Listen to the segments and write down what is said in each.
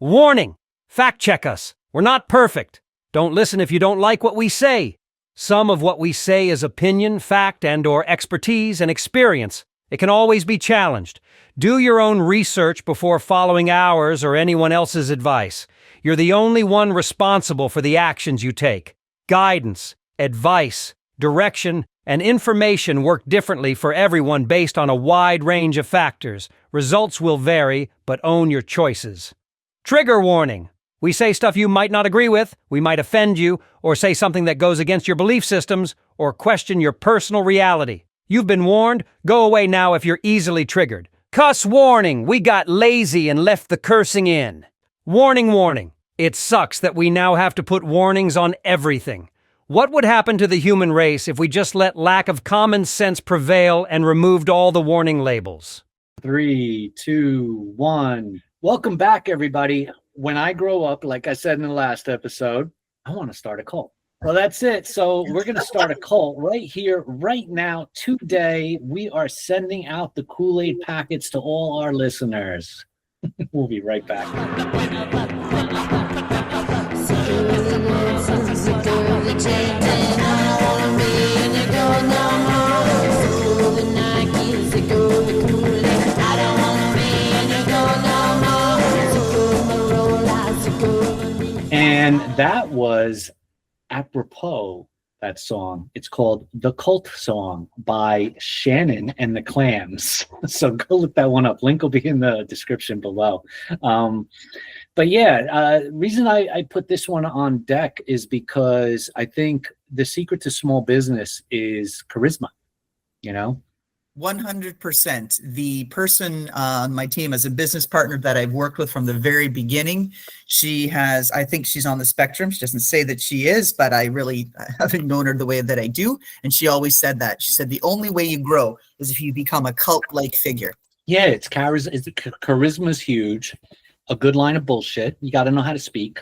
Warning! Fact check us. We're not perfect. Don't listen if you don't like what we say. Some of what we say is opinion, fact, and/or expertise and experience. It can always be challenged. Do your own research before following ours or anyone else's advice. You're the only one responsible for the actions you take. Guidance, advice, direction, and information work differently for everyone based on a wide range of factors. Results will vary, but own your choices. Trigger warning. We say stuff you might not agree with, we might offend you, or say something that goes against your belief systems, or question your personal reality. You've been warned. Go away now if you're easily triggered. Cuss warning. We got lazy and left the cursing in. Warning, warning. It sucks that we now have to put warnings on everything. What would happen to the human race if we just let lack of common sense prevail and removed all the warning labels? 3, 2, 1. Welcome back, everybody. When I grow up, like I said in the last episode, I want to start a cult. Well, that's it. So we're going to start a cult right here, right now, today. We are sending out the Kool-Aid packets to all our listeners. We'll be right back. And that was apropos, that song. It's called The Cult Song by Shannon and the Clams. So go look that one up. Link will be in the description below. But yeah, reason I put this one on deck is because I think the secret to small business is charisma, you know? 100%. The person on my team as a business partner that I've worked with from the very beginning, I think she's on the spectrum. She doesn't say that she is, but I really haven't known her the way that I do. And she always said that. She said, the only way you grow is if you become a cult-like figure. Yeah, charisma is huge. A good line of bullshit. You got to know how to speak.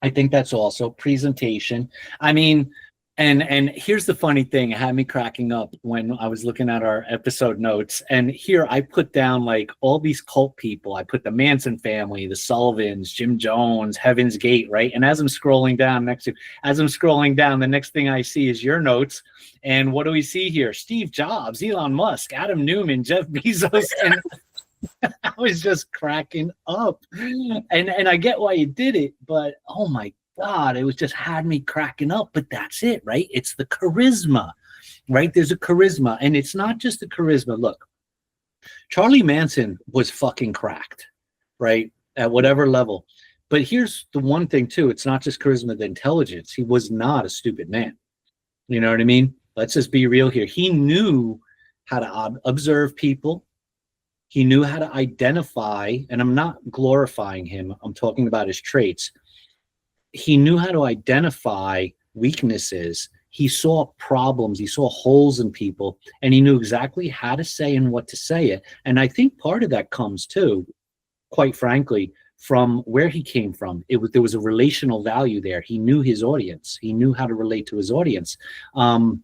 I think that's also presentation. I mean, and here's the funny thing, it had me cracking up when I was looking at our episode notes. And here I put down like all these cult people. I put the Manson family, the Sullivans, Jim Jones, Heaven's Gate, right? And as I'm scrolling down, the next thing I see is your notes. And what do we see here? Steve Jobs, Elon Musk, Adam Newman, Jeff Bezos, and I was just cracking up. And I get why you did it, but oh my God, it was just had me cracking up. But that's it, right? It's the charisma, right? There's a charisma, and it's not just the charisma. Look, Charlie Manson was fucking cracked, right? At whatever level. But here's the one thing too. It's not just charisma, the intelligence. He was not a stupid man. You know what I mean? Let's just be real here. He knew how to observe people. He knew how to identify, and I'm not glorifying him. I'm talking about his traits. He knew how to identify weaknesses. He saw problems. He saw holes in people, and he knew exactly how to say and what to say it. And I think part of that comes too, quite frankly, from where he came from. There was a relational value there. He knew his audience. He knew how to relate to his audience. And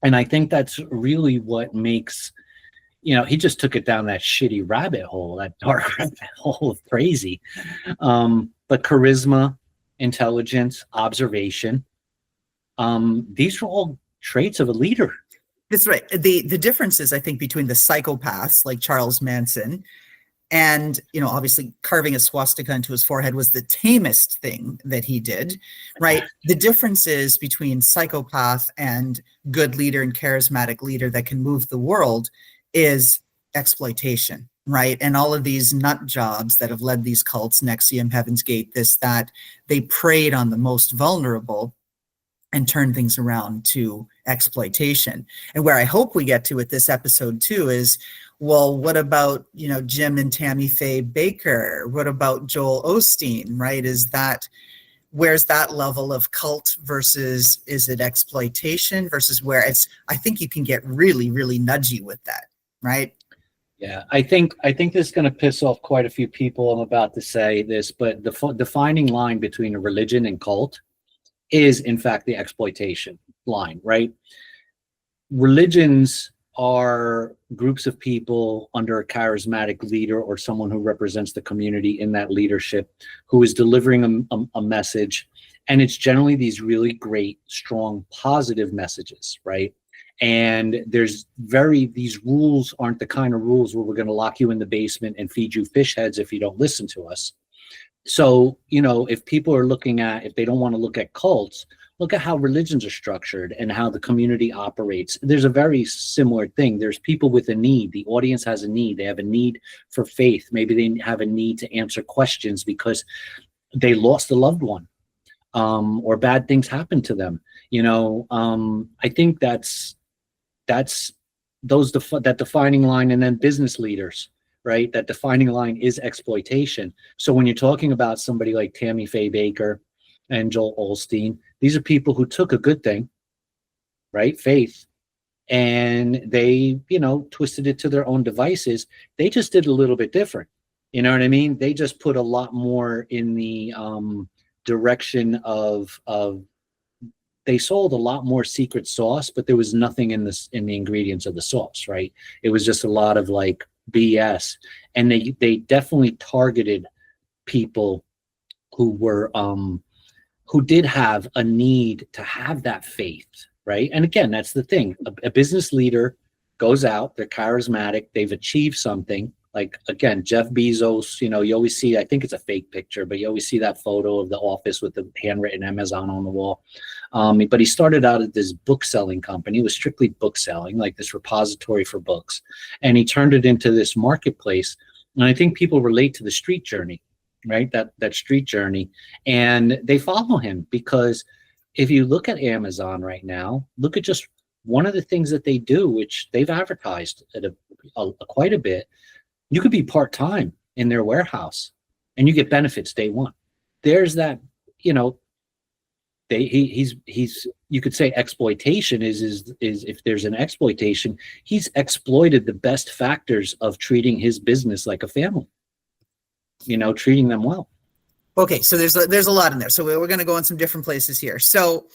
I think that's really what makes, he just took it down that shitty rabbit hole, that dark rabbit hole of crazy. But charisma, intelligence, observation, these are all traits of a leader. That's right. The differences, I think, between the psychopaths like Charles Manson and, obviously carving a swastika into his forehead was the tamest thing that he did, right? The differences between psychopath and good leader and charismatic leader that can move the world is exploitation. Right. And all of these nut jobs that have led these cults, NXIVM, Heaven's Gate, this, that, they preyed on the most vulnerable and turned things around to exploitation. And where I hope we get to with this episode too is, well, what about, Jim and Tammy Faye Baker? What about Joel Osteen? Right. Where's that level of cult versus is it exploitation versus where I think you can get really, really nudgy with that. Right. Yeah, I think this is going to piss off quite a few people. I'm about to say this, but the defining line between a religion and cult is, in fact, the exploitation line, right? Religions are groups of people under a charismatic leader or someone who represents the community in that leadership, who is delivering a message. And it's generally these really great, strong, positive messages, right? And these rules aren't the kind of rules where we're going to lock you in the basement and feed you fish heads if you don't listen to us. So, if people are if they don't want to look at cults, look at how religions are structured and how the community operates. There's a very similar thing. There's people with a need. The audience has a need. They have a need for faith. Maybe they have a need to answer questions because they lost a loved one, or bad things happened to them. I think that's that defining line. And then business leaders, right? That defining line is exploitation. So when you're talking about somebody like Tammy Faye Baker and Joel Osteen, these are people who took a good thing, right? Faith. And they, twisted it to their own devices. They just did a little bit different. You know what I mean? They just put a lot more in the direction of they sold a lot more secret sauce, but there was nothing in the ingredients of the sauce, right? It was just a lot of like BS. And they definitely targeted people who were who did have a need to have that faith, right? And again, that's the thing. A business leader goes out, they're charismatic, they've achieved something. Like, again, Jeff Bezos, you always see, I think it's a fake picture, but you always see that photo of the office with the handwritten Amazon on the wall. But he started out at this book selling company. It was strictly book selling, like this repository for books. And he turned it into this marketplace. And I think people relate to the street journey, right? That street journey. And they follow him because if you look at Amazon right now, look at just one of the things that they do, which they've advertised at quite a bit. You could be part-time in their warehouse and you get benefits day one. There's that, he's you could say exploitation is if there's an exploitation, he's exploited the best factors of treating his business like a family, treating them well. Okay. So there's a lot in there. So we're going to go in some different places here. So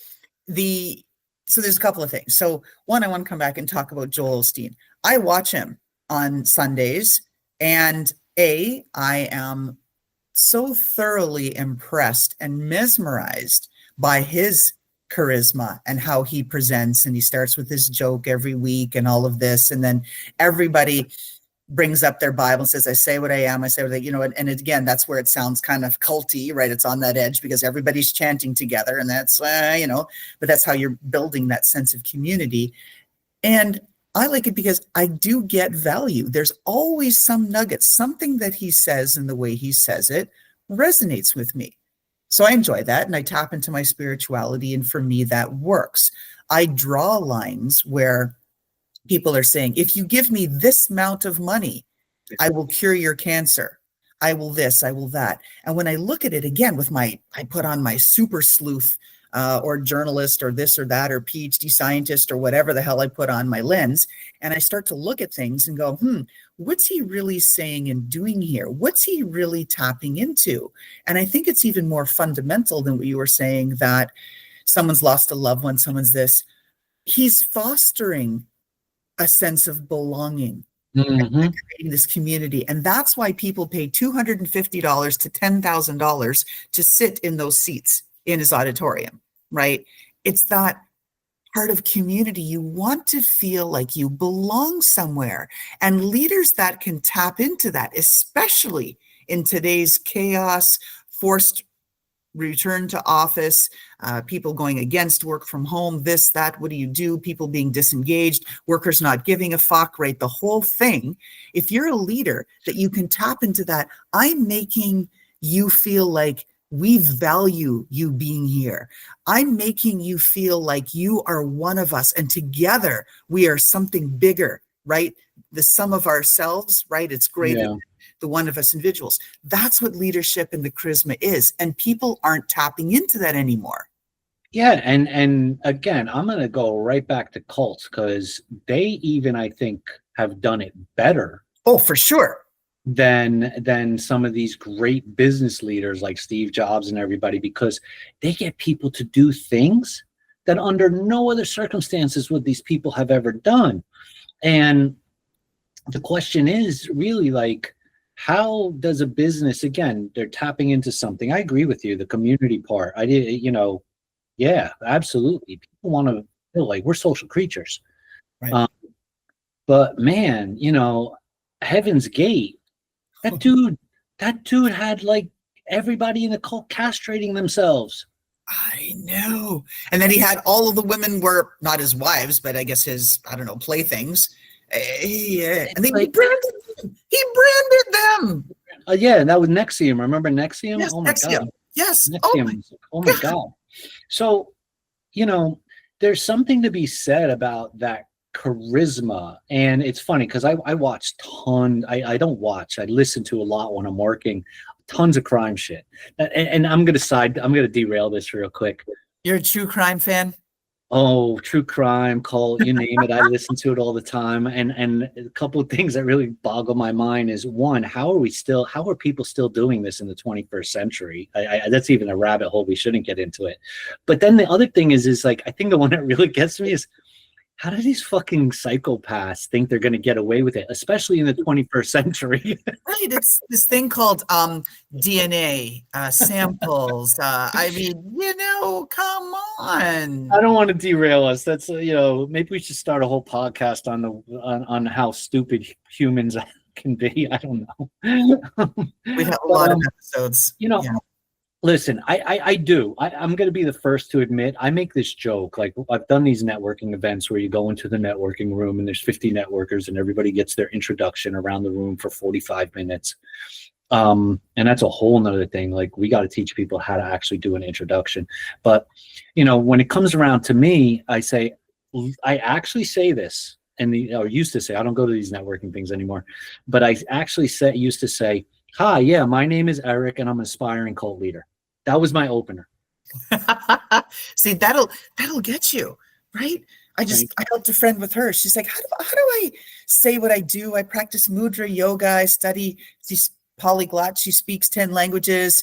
there's a couple of things. So one, I want to come back and talk about Joel Osteen. I watch him on Sundays. And I am so thoroughly impressed and mesmerized by his charisma and how he presents. And he starts with his joke every week and all of this. And then everybody brings up their Bible and says, I say what I am. I say what I, and again, that's where it sounds kind of culty, right? It's on that edge because everybody's chanting together and that's, but that's how you're building that sense of community. And I like it because I do get value. There's always some nuggets, something that he says and the way he says it resonates with me. So I enjoy that and I tap into my spirituality. And for me, that works. I draw lines where people are saying, if you give me this amount of money, I will cure your cancer. I will this, I will that. And when I look at it again with I put on my super sleuth or journalist or this or that or PhD scientist or whatever the hell I put on my lens. And I start to look at things and go, what's he really saying and doing here? What's he really tapping into? And I think it's even more fundamental than what you were saying, that someone's lost a loved one, someone's this. He's fostering a sense of belonging. And creating this community. And that's why people pay $250 to $10,000 to sit in those seats in his auditorium, right? It's that part of community. You want to feel like you belong somewhere. And leaders that can tap into that, especially in today's chaos, forced return to office, people going against work from home, this, that, what do you do? People being disengaged, workers not giving a fuck, right? The whole thing. If you're a leader that you can tap into that, I'm making you feel like we value you being here. I'm making you feel like you are one of us and together we are something bigger, right? The sum of ourselves, right? It's greater than the one of us individuals. That's what leadership and the charisma is. And people aren't tapping into that anymore. Yeah. And again, I'm going to go right back to cults because they even, I think, have done it better. Oh, for sure. Than some of these great business leaders like Steve Jobs and everybody, because they get people to do things that under no other circumstances would these people have ever done. And the question is really like, how does a business, again, they're tapping into something. I agree with you, the community part. I did, yeah, absolutely. People want to feel like we're social creatures. Right. But man, Heaven's Gate, that dude had like everybody in the cult castrating themselves. I know. And then he had all of the women were not his wives, but I guess his, I don't know, playthings. And then he branded them. He branded them. Yeah, and that was Nexium. Remember Nexium? Yes, Oh my Nexium. God. Yes. Nexium. Oh my God. So, there's something to be said about that charisma. And it's funny because I watch I don't watch, I listen to a lot when I'm working, tons of crime shit. And I'm gonna derail this real quick. You're a true crime fan? Oh, true crime, cult, you name it. I listen to it all the time. And a couple of things that really boggle my mind is, one, how are people still doing this in the 21st century? That's even a rabbit hole. We shouldn't get into it. But then the other thing is like, I think the one that really gets me is, how do these fucking psychopaths think they're going to get away with it, especially in the 21st century? Right. It's this thing called DNA samples. I mean, come on. I don't want to derail us. That's maybe we should start a whole podcast on how stupid humans can be. I don't know. We have a lot of episodes. Listen, I'm going to be the first to admit, I make this joke. Like, I've done these networking events where you go into the networking room and there's 50 networkers and everybody gets their introduction around the room for 45 minutes. And that's a whole nother thing. Like, we got to teach people how to actually do an introduction. But, when it comes around to me, I actually say this, or used to say, I don't go to these networking things anymore, but I actually used to say, hi, yeah, my name is Eric and I'm an aspiring cult leader. That was my opener. See, that'll get you, right? I helped a friend with her. She's like, how do I say what I do? I practice mudra yoga. I study. She's polyglot. She speaks 10 languages.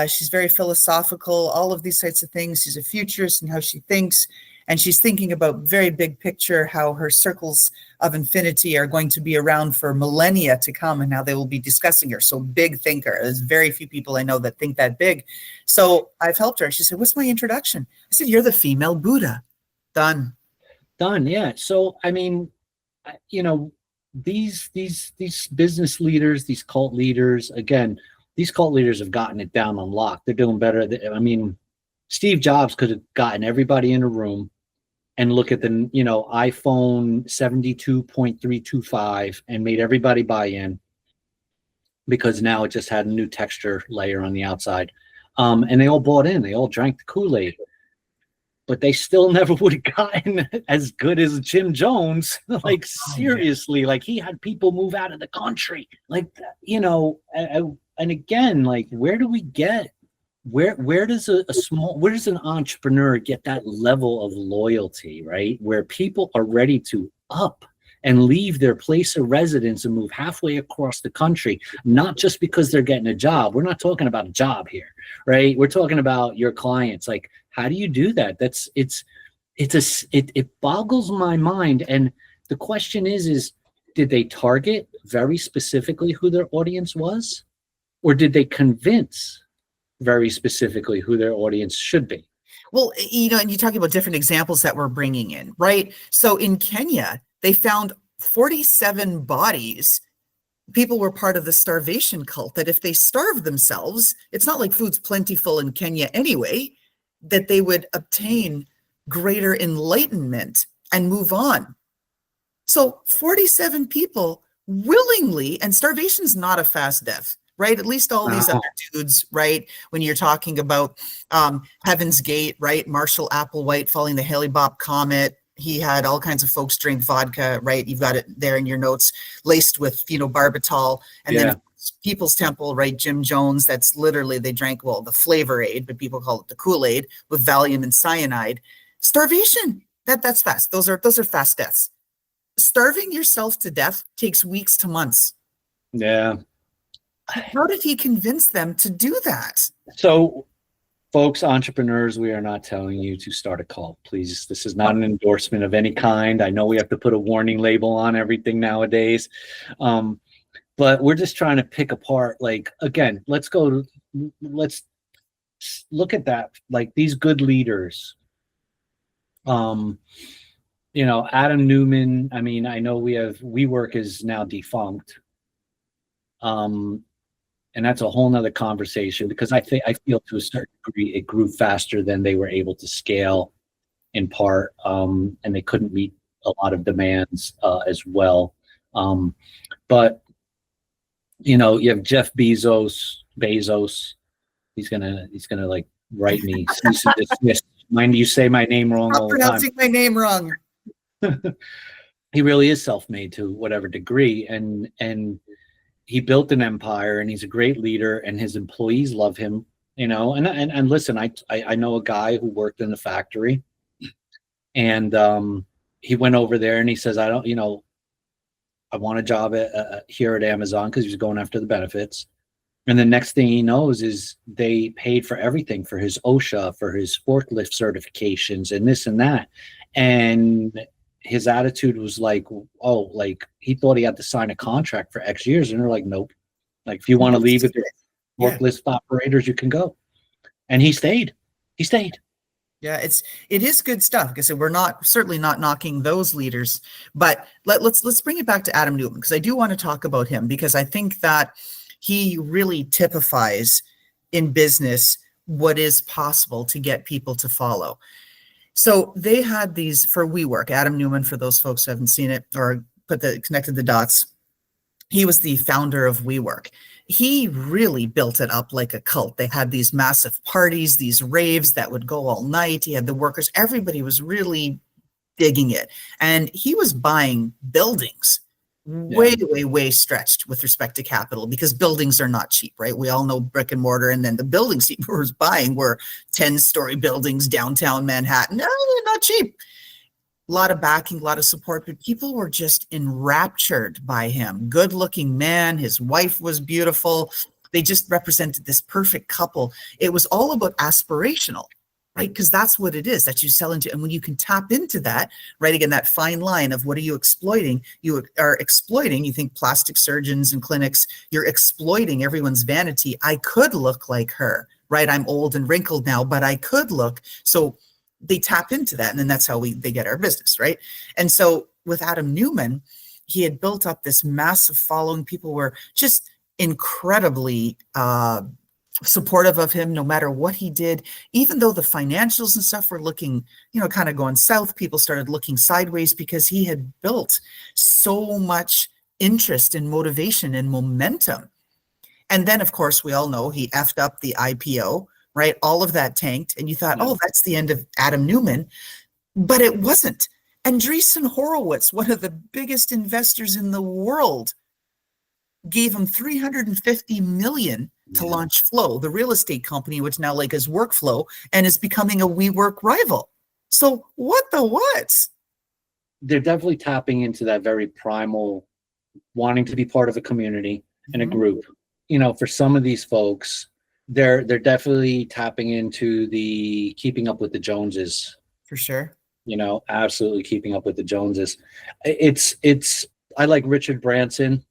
She's very philosophical, all of these types of things. She's a futurist in how she thinks. And she's thinking about very big picture, how her circles of infinity are going to be around for millennia to come and how they will be discussing her. So big thinker. There's very few people I know that think that big. So I've helped her. She said, what's my introduction? I said, you're the female Buddha. Done. Yeah. So, I mean, these business leaders, these cult leaders, again, these cult leaders have gotten it down on lock. They're doing better. Steve Jobs could have gotten everybody in a room and look at the, iPhone 72.325 and made everybody buy in, because now it just had a new texture layer on the outside. And they all bought in. They all drank the Kool-Aid. But they still never would have gotten as good as Jim Jones. Like, seriously, like, he had people move out of the country. Like, and again, like, where do we get? Where does where does an entrepreneur get that level of loyalty, right? Where people are ready to up and leave their place of residence and move halfway across the country, not just because they're getting a job. We're not talking about a job here, right? We're talking about your clients. Like, how do you do that? It boggles my mind. And the question is, did they target very specifically who their audience was? Or did they convince very specifically who their audience should be? Well, and you're talking about different examples that we're bringing in, right? So in Kenya, they found 47 bodies. People were part of the starvation cult, that if they starved themselves, it's not like food's plentiful in Kenya anyway, that they would obtain greater enlightenment and move on. So 47 people willingly, and starvation's not a fast death, right? At least all these other dudes, right? When you're talking about Heaven's Gate, right? Marshall Applewhite falling the Hale-Bopp comet. He had all kinds of folks drink vodka, right? You've got it there in your notes, laced with phenobarbital. And then People's Temple, right? Jim Jones, that's literally, they drank, the flavor aid, but people call it the Kool-Aid with Valium and cyanide. Starvation, that's fast. Those are fast deaths. Starving yourself to death takes weeks to months. Yeah. How did he convince them to do that? So Folks, entrepreneurs, we are not telling you to start a cult. Please, this is not an endorsement of any kind. I know we have to put a warning label on everything nowadays. But we're just trying to pick apart, like, again, let's look at that, like these good leaders. Adam Newman, I mean, I know WeWork is now defunct. And that's a whole nother conversation, because I feel to a certain degree it grew faster than they were able to scale, in part, and they couldn't meet a lot of demands as well. But you have Jeff Bezos. He's gonna like write me. Cease and desist. Mind you say my name wrong all the time. Pronouncing my name wrong. He really is self-made to whatever degree, and he built an empire, and he's a great leader, and his employees love him, and listen, I know a guy who worked in the factory, and he went over there and he says, I want a job here at Amazon, because he was going after the benefits. And the next thing he knows is they paid for everything, for his OSHA, for his forklift certifications, and this and that. And his attitude was like, he thought he had to sign a contract for X years. And they're like, nope. Like, if you want to leave with your forklift operators, you can go. And he stayed. Yeah, it is good stuff. Like I said, we're certainly not knocking those leaders, but let's bring it back to Adam Newman, because I do want to talk about him, because I think that he really typifies in business what is possible to get people to follow. So they had these for WeWork. Adam Newman, for those folks who haven't seen it or connected the dots, he was the founder of WeWork. He really built it up like a cult. They had these massive parties, these raves that would go all night. He had the workers. Everybody was really digging it. And he was buying buildings way stretched with respect to capital, because buildings are not cheap, right? We all know brick and mortar, and then the buildings he was buying were 10-story buildings downtown Manhattan. No, they're not cheap. A lot of backing, a lot of support, but people were just enraptured by him. Good looking man. His wife was beautiful. They just represented this perfect couple. It was all about aspirational, right? Because that's what it is that you sell into. And when you can tap into that, right, again, that fine line of what are you exploiting? You are exploiting, you think plastic surgeons and clinics, you're exploiting everyone's vanity. I could look like her, right? I'm old and wrinkled now, but I could look. So they tap into that, and then that's how they get our business, right? And so with Adam Newman, he had built up this massive following. People were just incredibly supportive of him no matter what he did. Even though the financials and stuff were looking, kind of going south, people started looking sideways, because he had built so much interest and motivation and momentum. And then, of course, we all know he effed up the IPO, right? All of that tanked, and you thought, oh, that's the end of Adam Newman, but it wasn't. Andreessen Horowitz, one of the biggest investors in the world, gave him $350 million to launch Flow, the real estate company, which now like is Workflow and is becoming a WeWork rival. So what? They're definitely tapping into that very primal, wanting to be part of a community and a group. For some of these folks, they're definitely tapping into the keeping up with the Joneses. For sure. Absolutely keeping up with the Joneses. I like Richard Branson.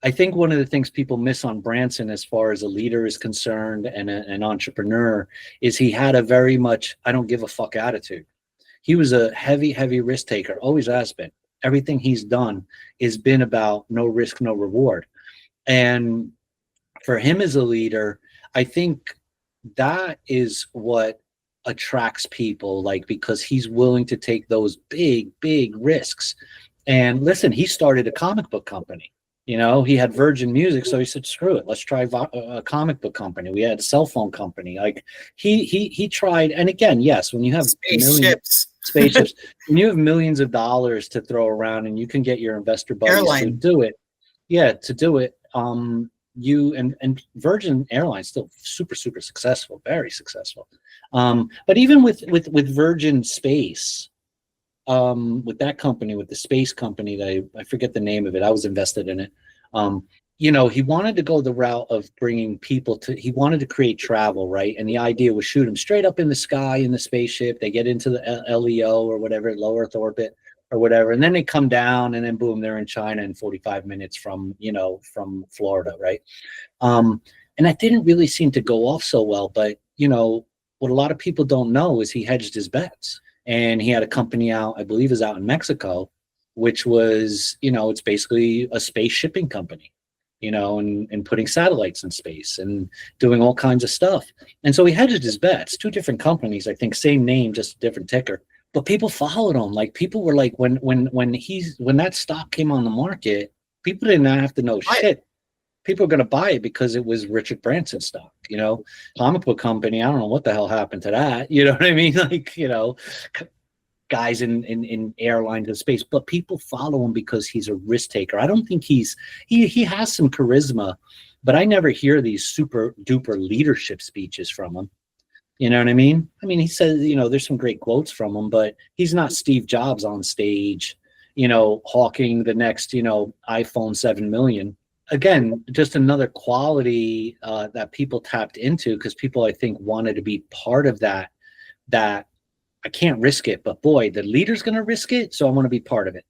I think one of the things people miss on Branson, as far as a leader is concerned and an entrepreneur, is he had a very much I don't give a fuck attitude. He was a heavy risk taker, always has been. Everything he's done has been about no risk, no reward. And for him as a leader, I think that is what attracts people, because he's willing to take those big risks. And listen, he started a comic book company. He had Virgin Music, so he said, screw it, let's try a comic book company. We had a cell phone company. He tried. And again, yes, when you have spaceships, when you have millions of dollars to throw around, and you can get your investor buddies to do it. You and Virgin Airlines still super successful, very successful. But even with Virgin Space, with that company, with the space company, that I forget the name of it, I was invested in it. he wanted to go the route of bringing people he wanted to create travel, right? And the idea was shoot them straight up in the sky in the spaceship. They get into the LEO or whatever, low Earth orbit or whatever. And then they come down and then boom, they're in China in 45 minutes from Florida, right? And that didn't really seem to go off so well. But, what a lot of people don't know is he hedged his bets. And he had a company out, I believe is out in Mexico, which was, it's basically a space shipping company. And putting satellites in space and doing all kinds of stuff. And so he hedged his bets, 2 different companies, I think, same name, just a different ticker. But people followed him. Like people were like, when that stock came on the market, people didn't have to know shit. People were going to buy it because it was Richard Branson stock, comic book company. I don't know what the hell happened to that. You know what I mean? Like, guys in airlines and space, but people follow him because he's a risk taker. I don't think he has some charisma, but I never hear these super duper leadership speeches from him. You know what I mean? I mean, he says, there's some great quotes from him, but he's not Steve Jobs on stage, hawking the next, iPhone 7 million. Again, just another quality that people tapped into because people, I think, wanted to be part of that I can't risk it, but boy, the leader's going to risk it, so I want to be part of it.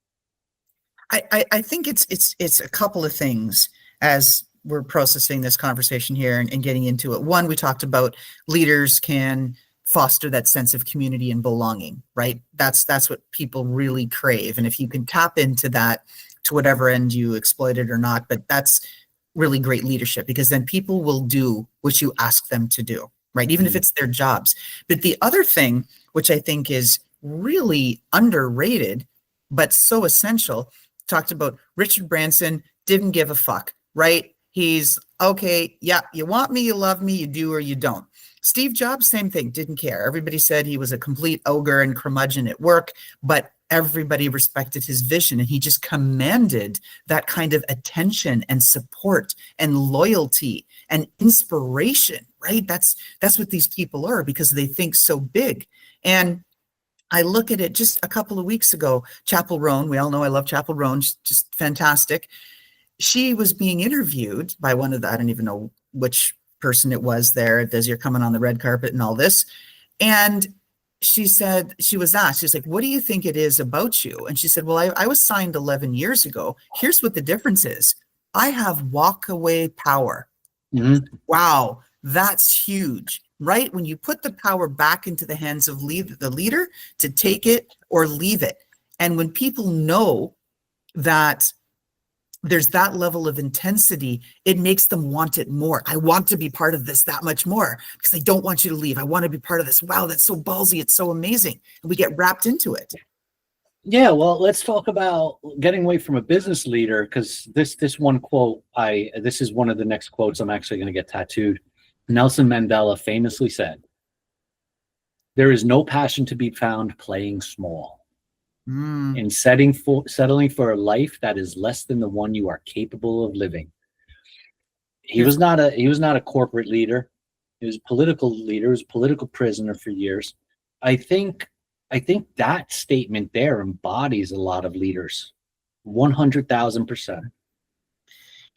I think it's a couple of things as we're processing this conversation here and getting into it. One, we talked about leaders can foster that sense of community and belonging, right? That's what people really crave. And if you can tap into that to whatever end you exploit it or not, but that's really great leadership because then people will do what you ask them to do, right? Even if it's their jobs. But the other thing, which I think is really underrated, but so essential, talked about Richard Branson didn't give a fuck, right? He's okay. Yeah. You want me, you love me, you do, or you don't. Steve Jobs, same thing, didn't care. Everybody said he was a complete ogre and curmudgeon at work, but everybody respected his vision and he just commanded that kind of attention and support and loyalty and inspiration, right? That's what these people are because they think so big. And I look at it just a couple of weeks ago, Chapel Roan, we all know I love Chapel Roan, just fantastic. She was being interviewed by one of the, I don't even know which person it was there as you're coming on the red carpet and all this. And she said, she was asked, she's like, what do you think it is about you? And she said, well, I was signed 11 years ago. Here's what the difference is. I have walk away power. Mm-hmm. Wow, that's huge, right? When you put the power back into the hands of the leader to take it or leave it. And when people know that there's that level of intensity, it makes them want it more. I want to be part of this that much more because I don't want you to leave. I want to be part of this. Wow, that's so ballsy. It's so amazing. And we get wrapped into it. Yeah, well, let's talk about getting away from a business leader because this one quote, this is one of the next quotes I'm actually going to get tattooed. Nelson Mandela famously said, "There is no passion to be found playing small. In settling for a life that is less than the one you are capable of living." He was not a corporate leader. He was a political leader. He was a political prisoner for years. I think that statement there embodies a lot of leaders, 100,000%.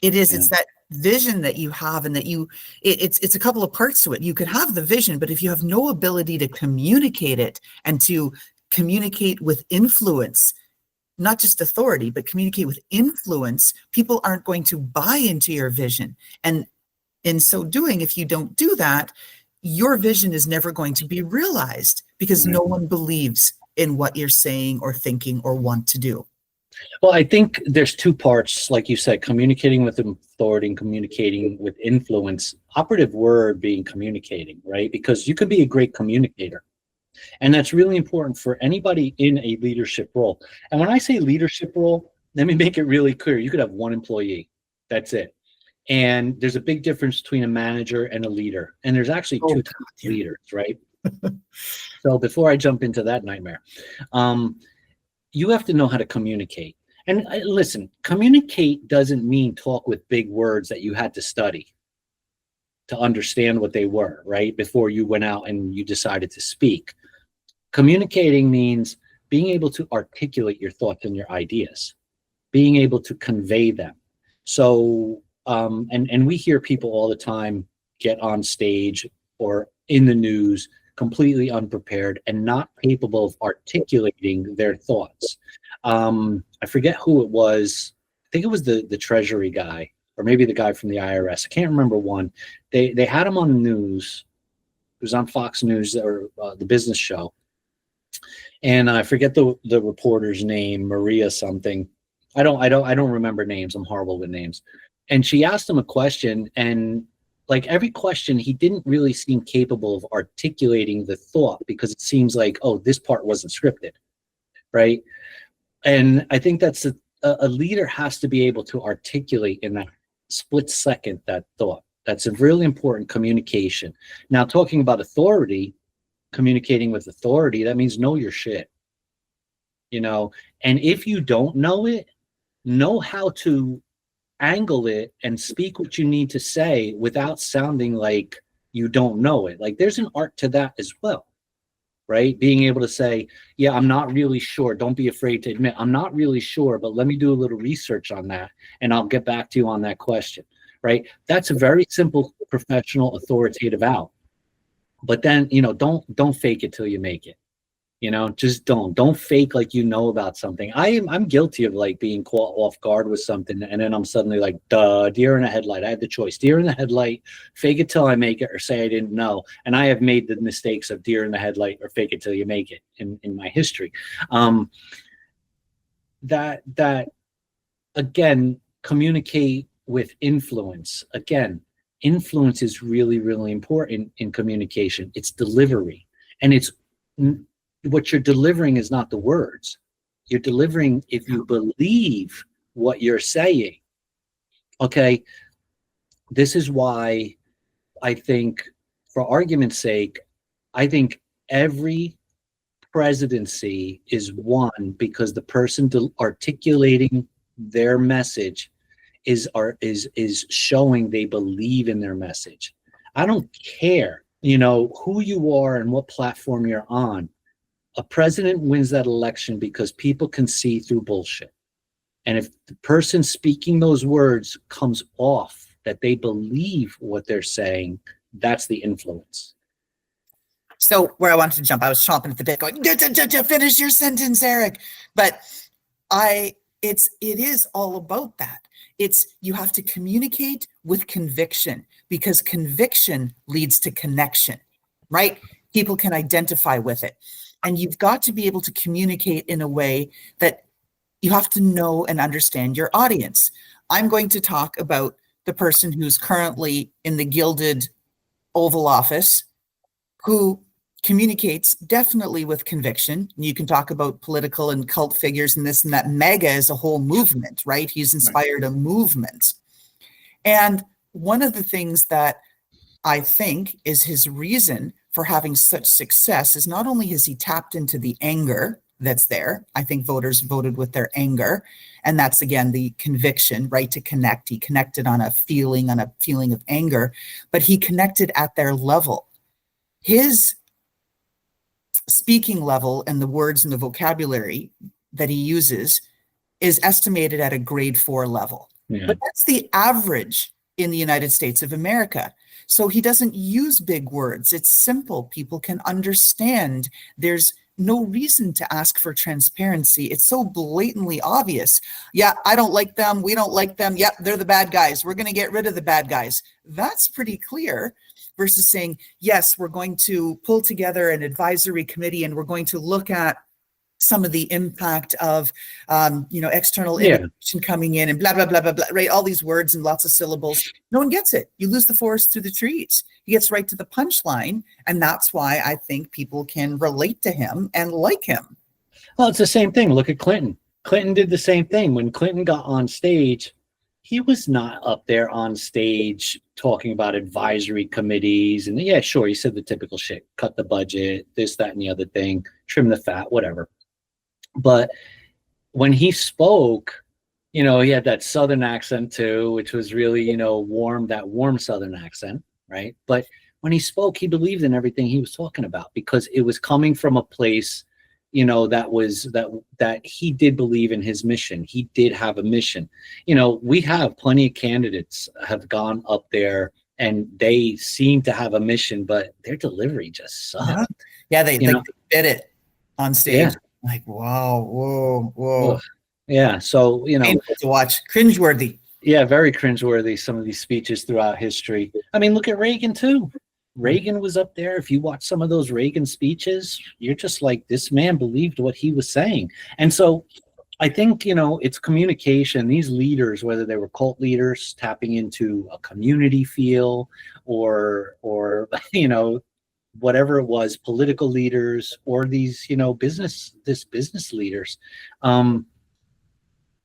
It is. Yeah. It's that vision that you have, and that it's a couple of parts to it. You could have the vision, but if you have no ability to communicate it and to communicate with influence, not just authority, but communicate with influence, people aren't going to buy into your vision. And in so doing, if you don't do that, your vision is never going to be realized because no one believes in what you're saying or thinking or want to do. Well, I think there's 2 parts, like you said, communicating with authority and communicating with influence. Operative word being communicating, right? Because you could be a great communicator. And that's really important for anybody in a leadership role. And when I say leadership role, let me make it really clear. You could have 1 employee. That's it. And there's a big difference between a manager and a leader. And there's actually 2 types of leaders, right? So before I jump into that nightmare, you have to know how to communicate. And listen, communicate doesn't mean talk with big words that you had to study to understand what they were, right? Before you went out and you decided to speak. Communicating means being able to articulate your thoughts and your ideas, being able to convey them. So and we hear people all the time get on stage or in the news completely unprepared and not capable of articulating their thoughts. I forget who it was. I think it was the Treasury guy, or maybe the guy from the IRS. I can't remember one. They had him on the news. It was on Fox News or the business show. And I forget the reporter's name, Maria something. I don't remember names. I'm horrible with names. And she asked him a question, and like every question, he didn't really seem capable of articulating the thought, because it seems like, oh, this part wasn't scripted, right? And I think that's a leader has to be able to articulate in that split second that thought. That's a really important communication. Now, talking about authority, communicating with authority, that means know your shit, you know? And if you don't know it, know how to angle it and speak what you need to say without sounding like you don't know it. Like there's an art to that as well, right? Being able to say, yeah, I'm not really sure. Don't be afraid to admit, I'm not really sure, but let me do a little research on that and I'll get back to you on that question, right? That's a very simple, professional, authoritative out. But then, you know, don't fake it till you make it. You know, just don't fake like you know about something. I'm guilty of like being caught off guard with something, and then I'm suddenly like, duh, deer in a headlight. I had the choice, deer in the headlight, fake it till I make it, or say I didn't know. And I have made the mistakes of deer in the headlight or fake it till you make it in my history. That again, communicate with influence. Again, influence is really, really important in communication. It's delivery, and it's what you're delivering is not the words. You're delivering if you believe what you're saying. Okay, this is why I think, for argument's sake, I think every presidency is won because the person articulating their message is showing they believe in their message. I don't care, you know, who you are and what platform you're on. A president wins that election because people can see through bullshit. And if the person speaking those words comes off that they believe what they're saying, that's the influence. So where I wanted to jump, I was chomping at the bit going, finish your sentence, Eric. But it is all about that. You have to communicate with conviction, because conviction leads to connection, right? People can identify with it. And you've got to be able to communicate in a way that you have to know and understand your audience. I'm going to talk about the person who's currently in the gilded Oval Office, who communicates definitely with conviction. You can talk about political and cult figures and this and that. MAGA is a whole movement, right? He's inspired a movement. And one of the things that I think is his reason for having such success is not only has he tapped into the anger that's there. I think voters voted with their anger. And that's, again, the conviction, right, to connect. He connected on a feeling of anger, but he connected at their level. His speaking level and the words and the vocabulary that he uses is estimated at a grade 4 level. Yeah. But that's the average in the United States of America. So he doesn't use big words. It's simple. People can understand. There's no reason to ask for transparency. It's so blatantly obvious. Yeah, I don't like them. We don't like them. Yep, they're the bad guys. We're going to get rid of the bad guys. That's pretty clear, versus saying, yes, we're going to pull together an advisory committee and we're going to look at some of the impact of, external innovation coming in and blah, blah, blah, blah, blah, right? All these words and lots of syllables. No one gets it. You lose the forest through the trees. He gets right to the punchline. And that's why I think people can relate to him and like him. Well, it's the same thing. Look at Clinton. Clinton did the same thing. When Clinton got on stage, he was not up there on stage talking about advisory committees. And yeah, sure, he said the typical shit, cut the budget, this, that, and the other thing, trim the fat, whatever. But when he spoke, he had that Southern accent too, which was really, warm, that warm Southern accent, right? But when he spoke, he believed in everything he was talking about because it was coming from a place that he did believe in his mission. He did have a mission. We have plenty of candidates have gone up there and they seem to have a mission, but their delivery just sucked. Yeah, they did it on stage. Yeah. Like, wow, whoa. Ugh. Yeah, so painful to watch, cringeworthy. Yeah, very cringeworthy, some of these speeches throughout history. I mean, look at Reagan too. Reagan was up there. If you watch some of those Reagan speeches, you're just like, this man believed what he was saying. And so I think, it's communication. These leaders, whether they were cult leaders tapping into a community feel or whatever it was, political leaders or these, business leaders.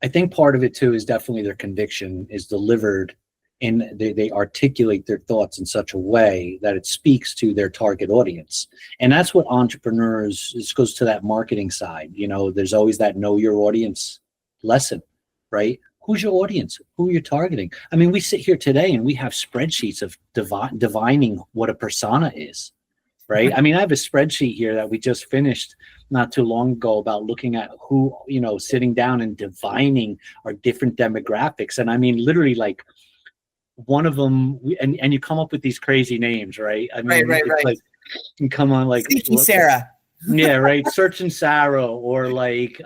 I think part of it too is definitely their conviction is delivered and they articulate their thoughts in such a way that it speaks to their target audience. And that's what entrepreneurs, this goes to that marketing side. There's always that know your audience lesson, right? Who's your audience? Who are you targeting? I mean, we sit here today and we have spreadsheets of divining what a persona is, right? I mean, I have a spreadsheet here that we just finished not too long ago about looking at who, sitting down and divining our different demographics. And I mean, literally like one of them, and you come up with these crazy names, right? I mean, right. Like, you come on like Searching Sarah. Yeah, right. Searching Sarah or like,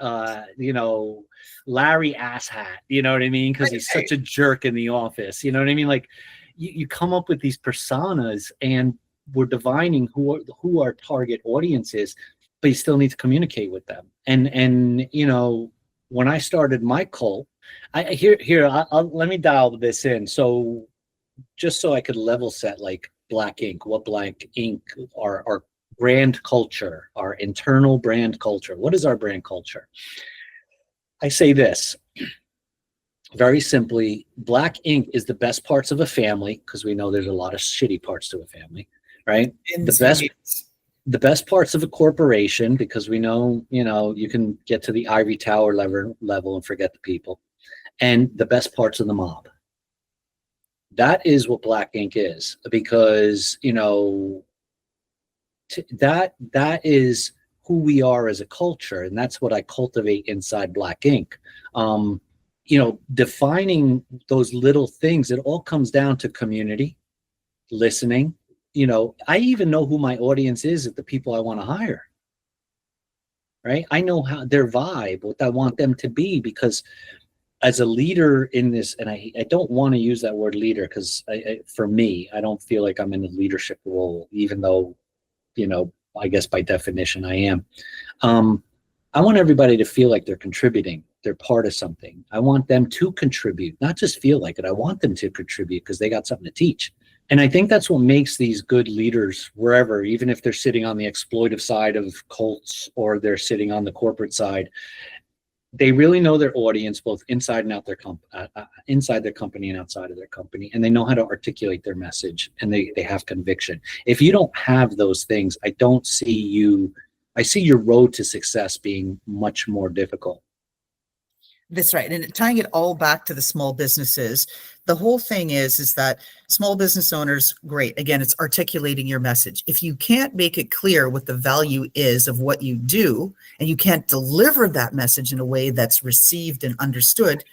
Larry Asshat, you know what I mean? Because he's such a jerk in the office. You know what I mean? Like you come up with these personas and we're divining who our target audience is, but you still need to communicate with them. And when I started my cult, let me dial this in. So just so I could level set like Black Ink, what Black Ink, our brand culture, our internal brand culture. What is our brand culture? I say this very simply, Black Ink is the best parts of a family, because we know there's a lot of shitty parts to a family, right? The best parts of a corporation, because we know, you can get to the ivory tower level and forget the people, and the best parts of the mob. That is what Black Ink is, because, that is who we are as a culture. And that's what I cultivate inside Black Ink. Defining those little things, it all comes down to community, listening. I even know who my audience is at the people I want to hire, right? I know how their vibe, what I want them to be, because as a leader in this, and I don't want to use that word leader, because for me, I don't feel like I'm in a leadership role, even though, I guess by definition I am. I want everybody to feel like they're contributing. They're part of something. I want them to contribute, not just feel like it. I want them to contribute because they got something to teach. And I think that's what makes these good leaders wherever, even if they're sitting on the exploitive side of cults or they're sitting on the corporate side, they really know their audience, both inside and out inside their company and outside of their company, and they know how to articulate their message, and they have conviction. If you don't have those things, I see your road to success being much more difficult. That's right. And tying it all back to the small businesses, the whole thing is that small business owners, great. Again, it's articulating your message. If you can't make it clear what the value is of what you do, and you can't deliver that message in a way that's received and understood,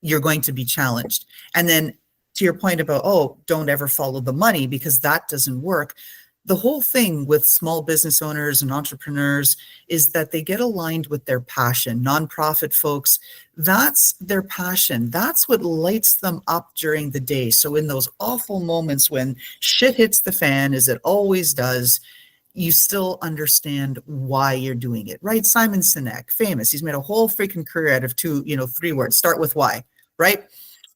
you're going to be challenged. And then to your point about, don't ever follow the money, because that doesn't work. The whole thing with small business owners and entrepreneurs is that they get aligned with their passion. Nonprofit folks, that's their passion. That's what lights them up during the day. So in those awful moments when shit hits the fan, as it always does, you still understand why you're doing it, right? Simon Sinek, famous. He's made a whole freaking career out of 3 words. Start with why, right?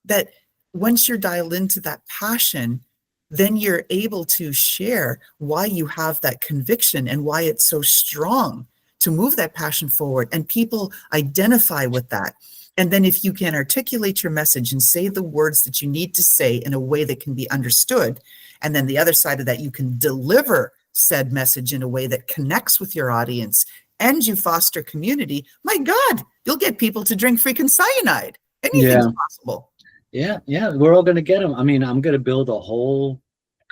That once you're dialed into that passion, then you're able to share why you have that conviction and why it's so strong to move that passion forward. And people identify with that. And then if you can articulate your message and say the words that you need to say in a way that can be understood, and then the other side of that, you can deliver said message in a way that connects with your audience, and you foster community, my God, you'll get people to drink freaking cyanide. Anything's possible. Yeah, we're all going to get them. I mean, I'm going to build a whole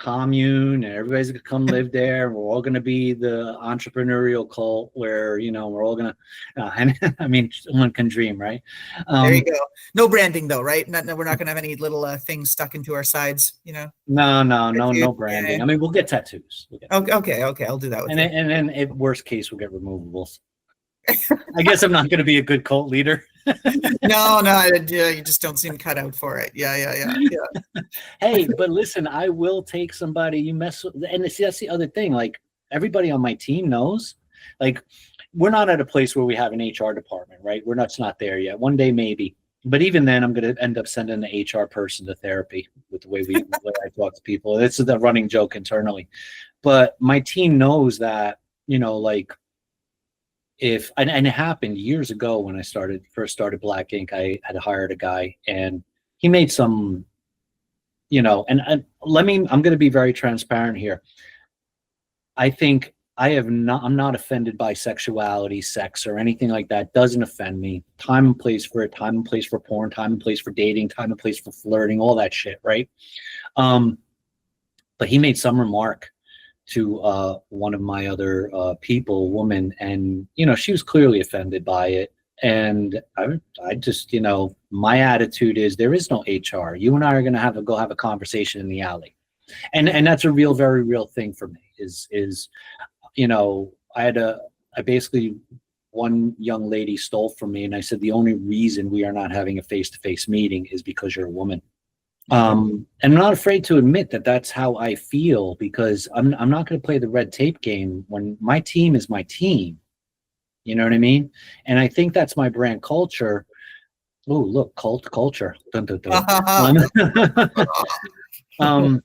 commune and everybody's gonna come live there, and we're all gonna be the entrepreneurial cult where, you know, we're all gonna I mean, one can dream, right? There you go. No branding though, right? We're not gonna have any little things stuck into our sides, you know. No branding. Yeah. I mean, we'll get tattoos. Okay, I'll do that with you. And then if worst case, we'll get removables. I guess I'm not going to be a good cult leader. No, you just don't seem cut out for it. Yeah. Hey, but listen, I will take somebody you mess with, and see, that's the other thing. Like, everybody on my team knows, like, we're not at a place where we have an HR department, right? It's not there yet. One day, maybe. But even then, I'm going to end up sending the HR person to therapy with the way I talk to people. This is the running joke internally. But my team knows that, you know, like, and it happened years ago when I first started Black Ink. I had hired a guy, and he made some, you know, and I'm going to be very transparent here. I think I'm not offended by sexuality, sex, or anything like that. Doesn't offend me. Time and place for it. Time and place for porn. Time and place for dating. Time and place for flirting. All that shit, right? But he made some remark to one of my other people, woman, and, you know, she was clearly offended by it. And I just, you know, my attitude is there is no HR. You and I are going to go have a conversation in the alley. And that's a very real thing for me is, you know, I basically, one young lady stole from me, and I said, the only reason we are not having a face-to-face meeting is because you're a woman. And I'm not afraid to admit that that's how I feel, because I'm not going to play the red tape game when my team is my team. You know what I mean? And I think that's my brand culture. Oh, look, cult culture. Dun, dun, dun.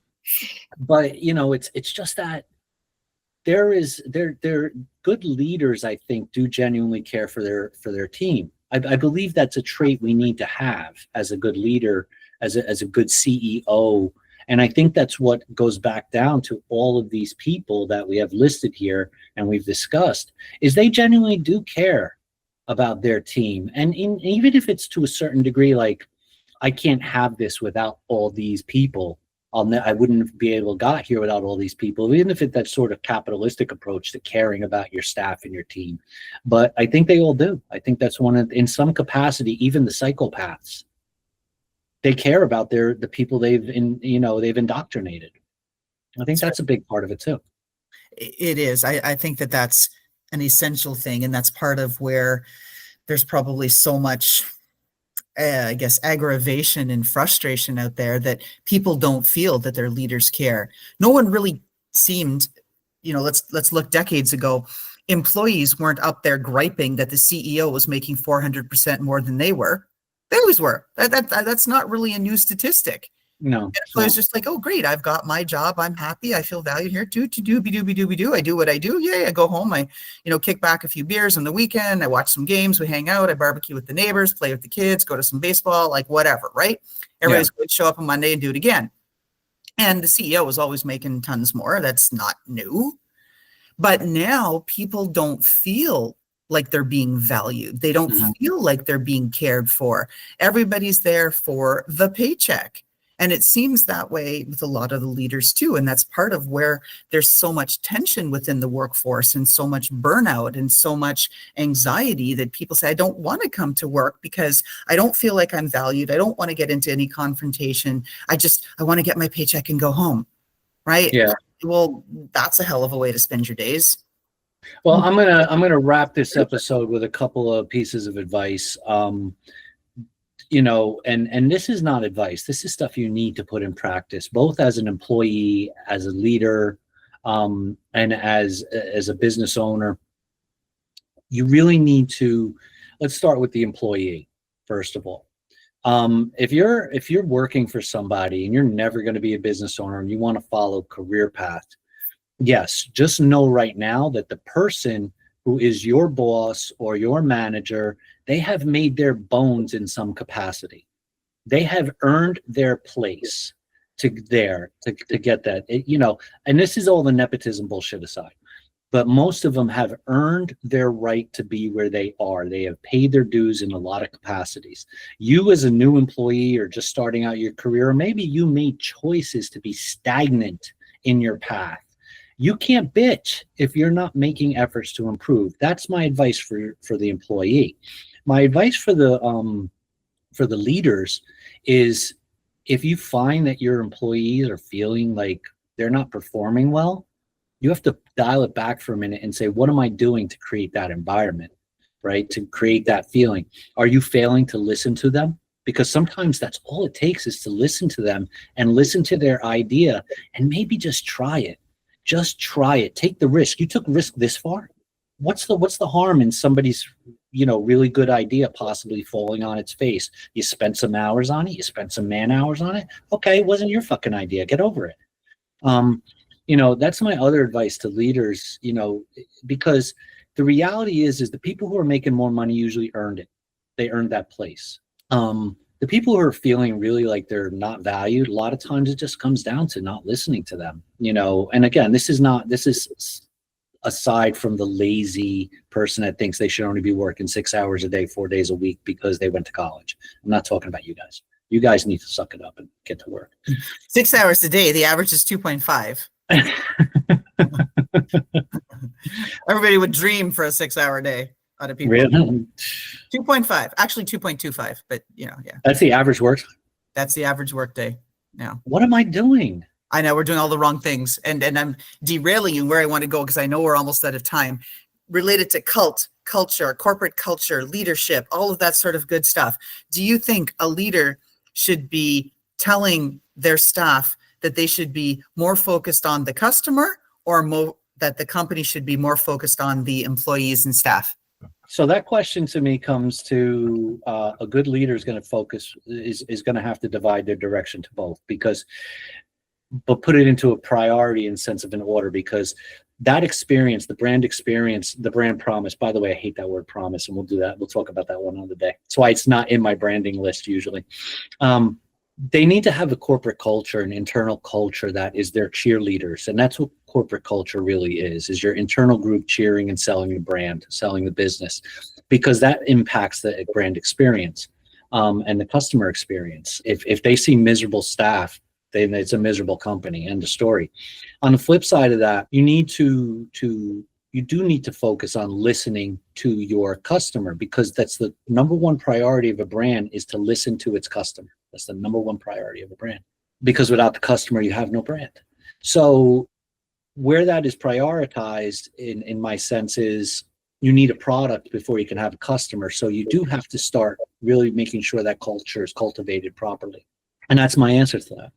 But, you know, it's just that they're good leaders, I think, do genuinely care for their team. I believe that's a trait we need to have as a good leader, as a good CEO. And I think that's what goes back down to all of these people that we have listed here and we've discussed, is they genuinely do care about their team. And even if it's to a certain degree, like, I can't have this without all these people. I wouldn't be able to got here without all these people, even if it's that sort of capitalistic approach to caring about your staff and your team. But I think they all do. I think that's in some capacity, even the psychopaths, they care about the people they've indoctrinated. I think that's a big part of it too. It is. I think that's an essential thing, and that's part of where there's probably so much, I guess, aggravation and frustration out there, that people don't feel that their leaders care. No one really seemed, you know, let's look decades ago. Employees weren't up there griping that the CEO was making 400% more than they were. They always were. That's not really a new statistic. No. So it's just like, oh, great, I've got my job. I'm happy. I feel valued here. Do. I do what I do. Yeah. I go home. I, kick back a few beers on the weekend. I watch some games. We hang out. I barbecue with the neighbors, play with the kids, go to some baseball, like whatever, right? Everybody's going to show up on Monday and do it again. And the CEO is always making tons more. That's not new. But now people don't feel like they're being valued. They don't feel like they're being cared for. Everybody's there for the paycheck. And it seems that way with a lot of the leaders too. And that's part of where there's so much tension within the workforce and so much burnout and so much anxiety that people say, I don't want to come to work because I don't feel like I'm valued. I don't want to get into any confrontation. I want to get my paycheck and go home. Right? Yeah. Well, that's a hell of a way to spend your days. Well, I'm gonna wrap this episode with a couple of pieces of advice. And this is not advice. This is stuff you need to put in practice, both as an employee, as a leader, and as a business owner. You really need to. Let's start with the employee first of all. If you're working for somebody and you're never going to be a business owner and you want to follow career path, yes, just know right now that the person who is your boss or your manager, they have made their bones in some capacity. They have earned their place to get that, and this is all the nepotism bullshit aside, but most of them have earned their right to be where they are. They have paid their dues in a lot of capacities. You as a new employee or just starting out your career, or maybe you made choices to be stagnant in your path. You can't bitch if you're not making efforts to improve. That's my advice for the employee. My advice for the leaders is, if you find that your employees are feeling like they're not performing well, you have to dial it back for a minute and say, what am I doing to create that environment, right? To create that feeling. Are you failing to listen to them? Because sometimes that's all it takes, is to listen to them and listen to their idea, and maybe just try it. Just try it. Take the risk. You took risk this far. What's the harm in somebody's, really good idea possibly falling on its face? You spent some hours on it. You spent some man hours on it. Okay, it wasn't your fucking idea. Get over it. That's my other advice to leaders, because the reality is the people who are making more money usually earned it. They earned that place. The people who are feeling really like they're not valued, a lot of times it just comes down to not listening to them, and again, this is aside from the lazy person that thinks they should only be working 6 hours a day, 4 days a week because they went to college. I'm not talking about you guys. You guys need to suck it up and get to work. 6 hours a day. The average is 2.5. Everybody would dream for a 6-hour day. Out of people. Really? 2.5, actually 2.25, but yeah. That's the average work. That's the average work day now. What am I doing? I know we're doing all the wrong things, and I'm derailing you where I want to go, because I know we're almost out of time. Related to culture, corporate culture, leadership, all of that sort of good stuff. Do you think a leader should be telling their staff that they should be more focused on the customer, or that the company should be more focused on the employees and staff? So that question to me comes to a good leader is going to focus, is going to have to divide their direction to both, but put it into a priority in sense of an order, because that experience, the brand promise, by the way, I hate that word promise, and we'll do that. We'll talk about that one other day. That's why it's not in my branding list usually. They need to have a corporate culture, an internal culture that is their cheerleaders. And that's what corporate culture really is your internal group cheering and selling the brand, selling the business, because that impacts the brand experience and the customer experience. If they see miserable staff, then it's a miserable company. End of story. On the flip side of that, you do need to focus on listening to your customer, because that's the number one priority of a brand, is to listen to its customer. That's the number one priority of a brand, because without the customer, you have no brand. So where that is prioritized in my sense is, you need a product before you can have a customer. So you do have to start really making sure that culture is cultivated properly. And that's my answer to that.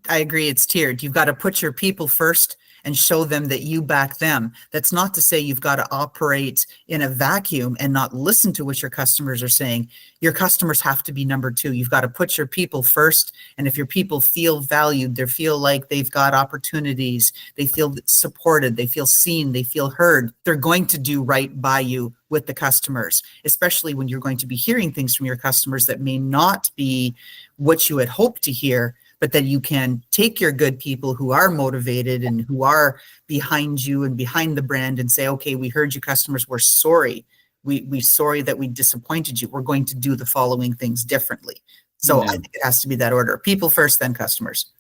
I agree. It's tiered. You've got to put your people first and show them that you back them. That's not to say you've got to operate in a vacuum and not listen to what your customers are saying. Your customers have to be number two. You've got to put your people first. And if your people feel valued, they feel like they've got opportunities, they feel supported, they feel seen, they feel heard, they're going to do right by you with the customers, especially when you're going to be hearing things from your customers that may not be what you had hoped to hear, but that you can take your good people who are motivated and who are behind you and behind the brand and say, okay, we heard you customers, we're sorry. We sorry that we disappointed you. We're going to do the following things differently. So I think it has to be that order. People first, then customers.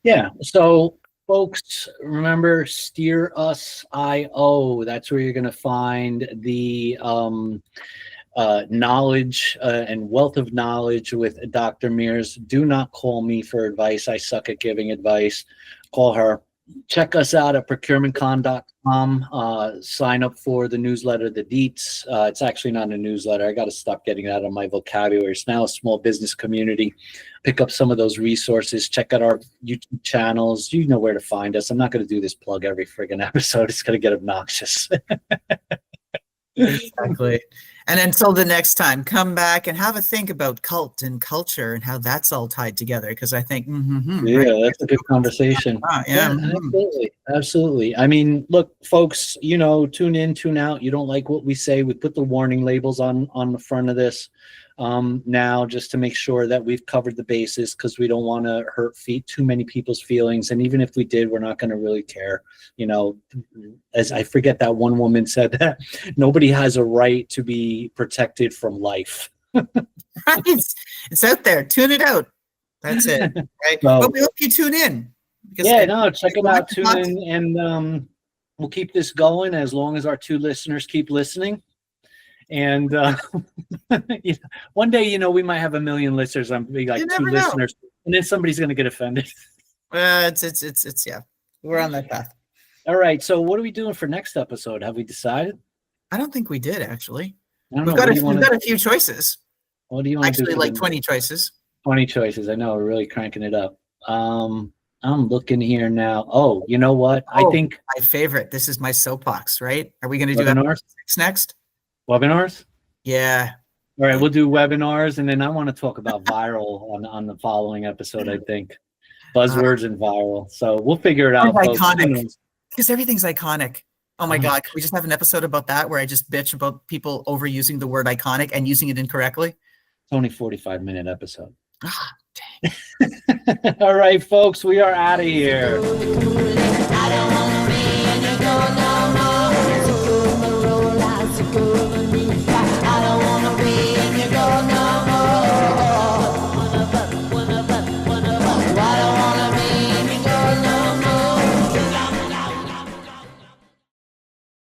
Yeah. So folks, remember, Steer Us IO. That's where you're going to find the knowledge and wealth of knowledge with Dr. Mears. Do not call me for advice. I suck at giving advice. Call her. Check us out at procurementcon.com. Sign up for the newsletter, the Deets. It's actually not a newsletter. I got to stop getting that on my vocabulary. It's now a small business community. Pick up some of those resources. Check out our YouTube channels. You know where to find us. I'm not going to do this plug every friggin' episode. It's going to get obnoxious. Exactly. And until the next time, come back and have a think about cult and culture and how that's all tied together. Because I think, that's a good conversation. Absolutely. I mean, look, folks, tune in, tune out. You don't like what we say, we put the warning labels on the front of this now, just to make sure that we've covered the bases, because we don't want to hurt too many people's feelings. And even if we did, we're not going to really care. As I forget that one woman said, that nobody has a right to be protected from life. Right. It's out there. Tune it out. That's it. Right. So, but we hope you tune in. Because Yeah, no, check them we'll have out, to tune talk- in, and we'll keep this going as long as our 2 listeners keep listening. And you know, one day, you know, we might have 1 million listeners. I'm be like You 2 never know. listeners, and then somebody's going to get offended. It's yeah. We're on that path. All right. So, what are we doing for next episode? Have we decided? I don't think we did actually. I don't We've know. got What do you we've want got to? a few choices. What do you want to do? Actually, for like the- 20 choices. 20 choices. I know we're really cranking it up. I'm looking here now. Oh, you know what? I Oh, think my favorite. This is my soapbox, right? Are we going to do webinars. episode 6 next? Webinars. Yeah. All right, we'll do webinars, and then I want to talk about viral on the following episode. I think buzzwords and viral. So we'll figure it out. Folks. Iconic. Because everything's iconic. Oh my Oh. God. Can we just have an episode about that where I just bitch about people overusing the word iconic and using it incorrectly? It's only 45-minute episode. Ah, All right, folks, we are out of here.